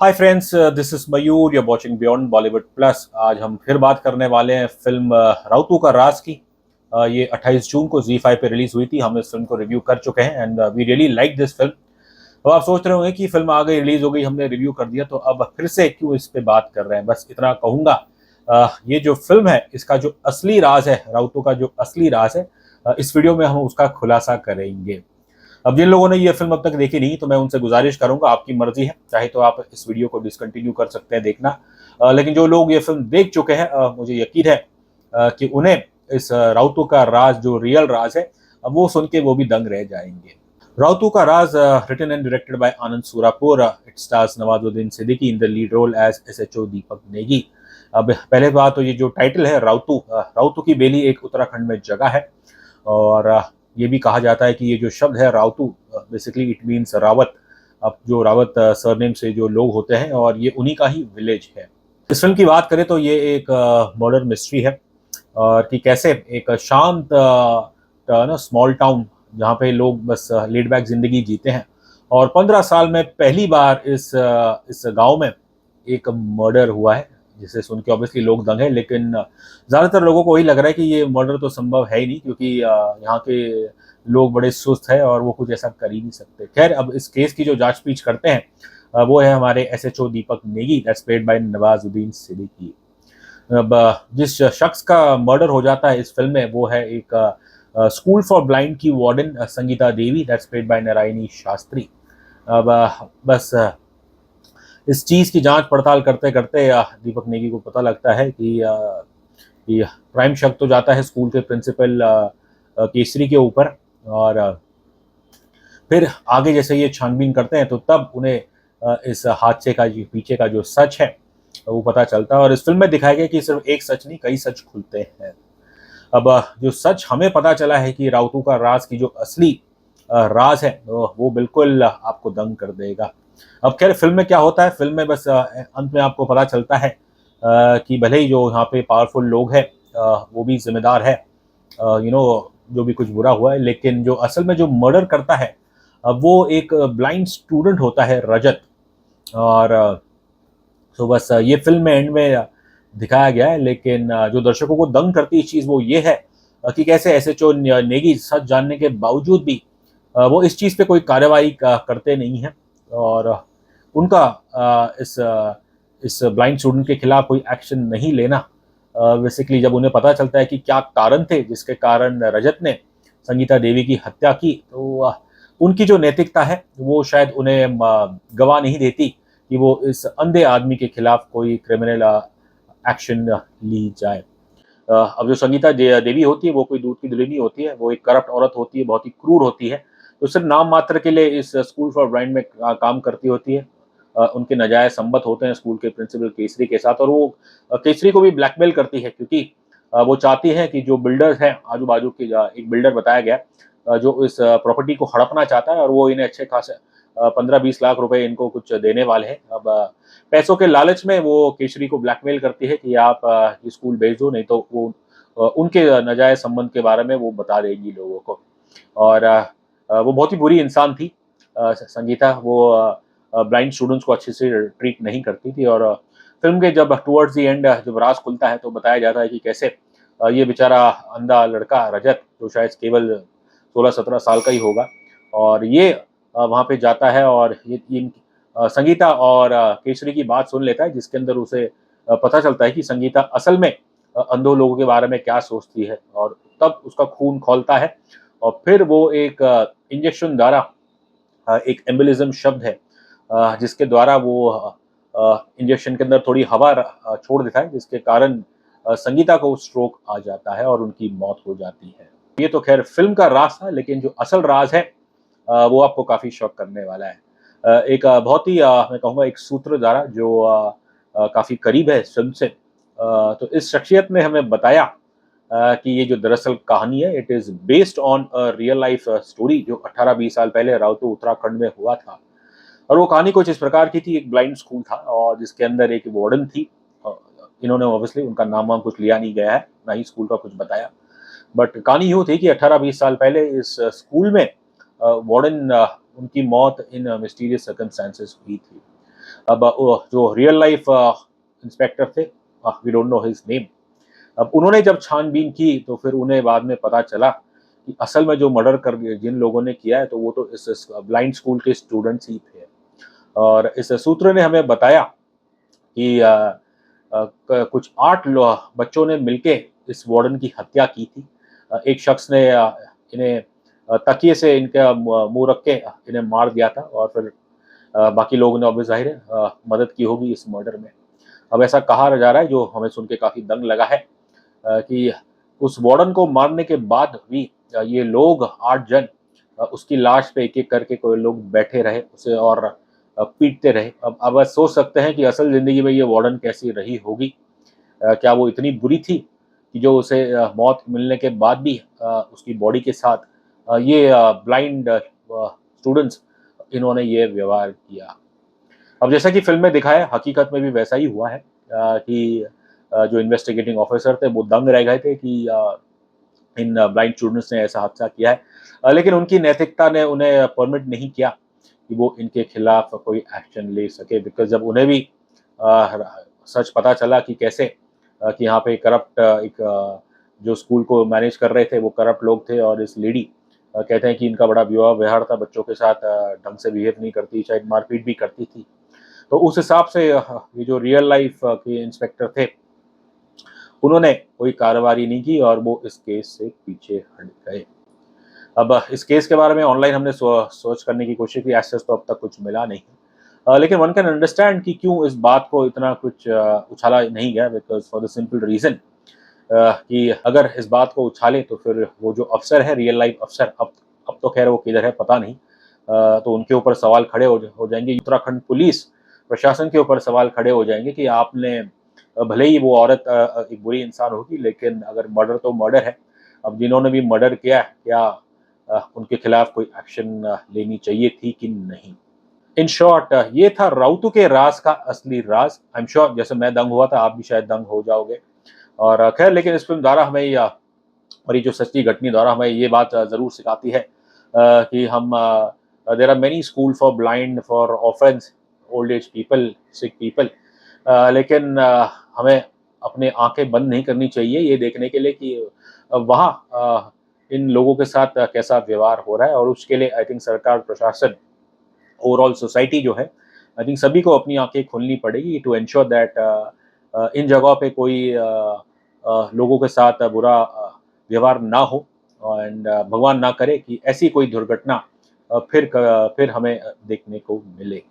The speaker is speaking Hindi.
Hi friends, this is Mayur, you're watching beyond Bollywood plus. आज हम फिर बात करने वाले हैं फिल्म राउतू का राज की। ये 28 जून को Z5 पे रिलीज हुई थी। हम इस फिल्म को रिव्यू कर चुके हैं and we really like this film. तो आप सोच रहे होंगे कि फिल्म आ गई, रिलीज हो गई, हमने रिव्यू कर दिया, तो अब फिर से क्यों इस पे बात कर रहे हैं। बस इतना कहूंगा, ये जो फिल्म है इसका जो असली राज है, राउतू का जो असली राज है, इस वीडियो में हम उसका खुलासा करेंगे। अब जिन लोगों ने ये फिल्म अब तक देखी नहीं, तो मैं उनसे गुजारिश करूंगा, आपकी मर्जी है, चाहे तो आप इस वीडियो को डिसकंटिन्यू कर सकते हैं देखना। लेकिन जो लोग ये फिल्म देख चुके हैं, मुझे यकीन है कि उन्हें इस राउतू का राज, जो रियल राज है, वो सुन के वो भी दंग रह जाएंगे। Rautu ka Raaz, written and directed by Anand Surapur. It stars Nawazuddin Siddiqui in the lead role as SHO Deepak Negi. अब पहले बात तो ये जो टाइटल है राउतू, राउतू की बेली एक उत्तराखंड में जगह है, और ये भी कहा जाता है कि ये जो शब्द है राउतू, बेसिकली इट मीन्स रावत। अब जो रावत सरनेम से जो लोग होते हैं, और ये उन्हीं का ही विलेज है। इस फिल्म की बात करें तो ये एक मर्डर मिस्ट्री है, और कि कैसे एक शांत ना स्मॉल टाउन, जहाँ पे लोग बस लेड बैक जिंदगी जीते हैं, और 15 साल में पहली बार इस गांव में एक मर्डर हुआ है, जिसे सुन के ऑब्वियसली लोग दंग है। लेकिन ज़्यादातर लोगों को वही लग रहा है कि ये मर्डर तो संभव है ही नहीं, क्योंकि यहाँ के लोग बड़े सुस्त हैं और वो कुछ ऐसा कर ही नहीं सकते। खैर, अब इस केस की जो जांच पीछ करते हैं, वो है हमारे SHO Deepak Negi, that's played by Nawazuddin Siddiqui. अब जिस शख्स का मर्डर हो जाता है इस फिल्म में, वो है एक स्कूल फॉर ब्लाइंड की warden Sangeeta Devi, that's played by Narayani Shastri. अब बस इस चीज़ की जांच पड़ताल करते करते दीपक नेगी को पता लगता है कि प्राइम शक तो जाता है स्कूल के प्रिंसिपल केसरी के ऊपर। और फिर आगे जैसे ये छानबीन करते हैं, तो तब उन्हें इस हादसे का जो पीछे का जो सच है वो पता चलता है। और इस फिल्म में दिखाया गया कि सिर्फ एक सच नहीं, कई सच खुलते हैं। अब जो सच हमें पता चला है कि राउतू का राज की जो असली राज है, वो बिल्कुल आपको दंग कर देगा। अब खैर, फिल्म में क्या होता है, फिल्म में बस अंत में आपको पता चलता है कि भले ही जो यहाँ पे पावरफुल लोग हैं, वो भी जिम्मेदार है, जो भी कुछ बुरा हुआ है, लेकिन जो असल में जो मर्डर करता है, वो एक ब्लाइंड स्टूडेंट होता है, रजत। और तो बस ये फिल्म में एंड में दिखाया गया है। लेकिन जो दर्शकों को दंग करती चीज़ वो ये है कि कैसे SHO नेगी सच जानने के बावजूद भी वो इस चीज़ पे कोई कार्रवाई करते नहीं हैं, और उनका इस ब्लाइंड स्टूडेंट के खिलाफ कोई एक्शन नहीं लेना। बेसिकली जब उन्हें पता चलता है कि क्या कारण थे जिसके कारण रजत ने संगीता देवी की हत्या की, तो उनकी जो नैतिकता है वो शायद उन्हें गवाह नहीं देती कि वो इस अंधे आदमी के खिलाफ कोई क्रिमिनल एक्शन ली जाए। अब जो संगीता देवी होती है, वो कोई दूध की दुल्हन नहीं होती है, वो एक करप्ट औरत होती है, बहुत ही क्रूर होती है। तो सिर्फ नाम मात्र के लिए इस स्कूल फॉर ब्लाइंड में काम करती होती है। उनके नाजायज संबंध होते हैं स्कूल के प्रिंसिपल केसरी के साथ, और वो केसरी को भी ब्लैकमेल करती है, क्योंकि वो चाहती है कि जो बिल्डर्स हैं आजू बाजू के, एक बिल्डर बताया गया जो इस प्रॉपर्टी को हड़पना चाहता है, और वो इन्हें अच्छे खासे 15-20 लाख रुपए इनको कुछ देने वाले हैं। अब पैसों के लालच में वो केसरी को ब्लैकमेल करती है कि आप ये स्कूल भेज दो, नहीं तो वो उनके नाजायज संबंध के बारे में वो बता देगी लोगों को। और वो बहुत ही बुरी इंसान थी संगीता। वो ब्लाइंड स्टूडेंट्स को अच्छे से ट्रीट नहीं करती थी। और फिल्म के जब टुवर्ड्स द एंड जब राज खुलता है, तो बताया जाता है कि कैसे ये बेचारा अंधा लड़का रजत, जो शायद केवल 16-17 साल का ही होगा, और ये वहाँ पे जाता है और ये संगीता और केसरी की बात सुन लेता है, जिसके अंदर उसे पता चलता है कि संगीता असल में अंधों लोगों के बारे में क्या सोचती है। और तब उसका खून खौलता है, और फिर वो एक इंजेक्शन द्वारा, एक एम्बोलिज्म शब्द है, जिसके द्वारा वो इंजेक्शन के अंदर थोड़ी हवा छोड़ देता है, जिसके कारण संगीता को स्ट्रोक आ जाता है और उनकी मौत हो जाती है। ये तो खैर फिल्म का राज था, लेकिन जो असल राज है वो आपको काफ़ी शॉक करने वाला है। एक बहुत ही मैं कहूँगा एक सूत्रधारा जो काफ़ी करीब है इस फिल्म से। तो इस शख्सियत ने हमें बताया कि ये जो दरअसल कहानी है, it is based on a real life story, जो 18-20 साल पहले राउतू उत्तराखंड में हुआ था। और वो कहानी कुछ इस प्रकार की थी, एक ब्लाइंड स्कूल था, और जिसके अंदर एक वार्डन थी। इन्होंने ऑब्वियसली उनका नाम वाम कुछ लिया नहीं गया है, ना ही स्कूल का कुछ बताया। बट कहानी यूँ थी कि 18-20 साल पहले इस स्कूल में वार्डन, उनकी मौत इन मिस्टीरियस सर्कमस्टेंसेस हुई थी। अब जो रियल लाइफ इंस्पेक्टर थे, we don't know his name. अब उन्होंने जब छानबीन की तो फिर उन्हें बाद में पता चला कि असल में जो मर्डर कर जिन लोगों ने किया है तो वो तो इस ब्लाइंड स्कूल के स्टूडेंट्स ही थे। और इस सूत्र ने हमें बताया कि कुछ 8 बच्चों ने मिलके इस वार्डन की हत्या की थी। एक शख्स ने इन्हें तकिए से इनका मुंह रख के इन्हें मार दिया था और फिर बाकी लोगों ने ऑब्वियस ज़ाहिर है मदद की होगी इस मर्डर में। अब ऐसा कहा जा रहा है, जो हमें सुन के काफ़ी दंग लगा है, कि उस वार्डन को मारने के बाद भी ये लोग 8 जन उसकी लाश पे एक-एक करके कोई लोग बैठे रहे उसे और पीटते रहे। अब बस सोच सकते हैं कि असल ज़िंदगी में ये वार्डन कैसी रही होगी। क्या वो इतनी बुरी थी कि जो उसे मौत मिलने के बाद भी उसकी बॉडी के साथ ये ब्लाइंड स्टूडेंट्स इन्होंने ये व्यवहार किया। अब जैसा कि फ़िल्म में दिखाया है, हकीकत में भी वैसा ही हुआ है, कि जो इन्वेस्टिगेटिंग ऑफिसर थे वो दंग रह गए थे कि इन ब्लाइंड स्टूडेंट्स ने ऐसा हादसा किया है। लेकिन उनकी नैतिकता ने उन्हें परमिट नहीं किया कि वो इनके खिलाफ कोई एक्शन ले सके, बिकॉज़ जब उन्हें भी र सच पता चला कि कैसे कि यहाँ पे करप्ट एक जो स्कूल को मैनेज कर रहे थे वो करप्ट लोग थे और इस लेडी कहते हैं कि इनका बड़ा व्यवहार था बच्चों के साथ, ढंग से बिहेव नहीं करती, शायद मारपीट भी करती थी। तो उस हिसाब से ये जो रियल लाइफ के इंस्पेक्टर थे, उन्होंने कोई कार्रवाई नहीं की और वो इस केस से पीछे हट गए। अब इस केस के बारे में ऑनलाइन हमने सर्च करने की कोशिश की, एज़ सच तो अब तक कुछ मिला नहीं। लेकिन वन कैन अंडरस्टैंड कि क्यों इस बात को इतना कुछ उछाला नहीं गया, because for the simple reason कि अगर इस बात को उछाले तो फिर वो जो अफ़सर है, रियल लाइफ अफ़सर, अब तो ख़ैर वो किधर है पता नहीं। तो उनके ऊपर सवाल खड़े हो जाएँगे। उत्तराखंड पुलिस प्रशासन के ऊपर सवाल खड़े हो जाएँगे कि आपने भले ही वो औरत एक बुरी इंसान होगी, लेकिन अगर मर्डर तो मर्डर है। अब जिन्होंने भी मर्डर किया है, क्या उनके खिलाफ कोई एक्शन लेनी चाहिए थी कि नहीं? इन शॉर्ट ये था राउतू के राज का असली राज। आई एम श्योर जैसे मैं दंग हुआ था, आप भी शायद दंग हो जाओगे। और खैर, लेकिन इस फ़िल्म द्वारा हमें और ये जो सच्ची घटनी द्वारा हमें ये बात ज़रूर सिखाती है कि हम there are many school for blind, for orphans, old age people, sick people, लेकिन हमें अपनी आँखें बंद नहीं करनी चाहिए ये देखने के लिए कि वहाँ इन लोगों के साथ कैसा व्यवहार हो रहा है, और उसके लिए आई थिंक सरकार, प्रशासन, ओवरऑल सोसाइटी जो है, आई थिंक सभी को अपनी आँखें खोलनी पड़ेगी टू एंश्योर दैट इन जगहों पे कोई लोगों के साथ बुरा व्यवहार ना हो, एंड भगवान ना करे कि ऐसी कोई दुर्घटना फिर हमें देखने को मिले।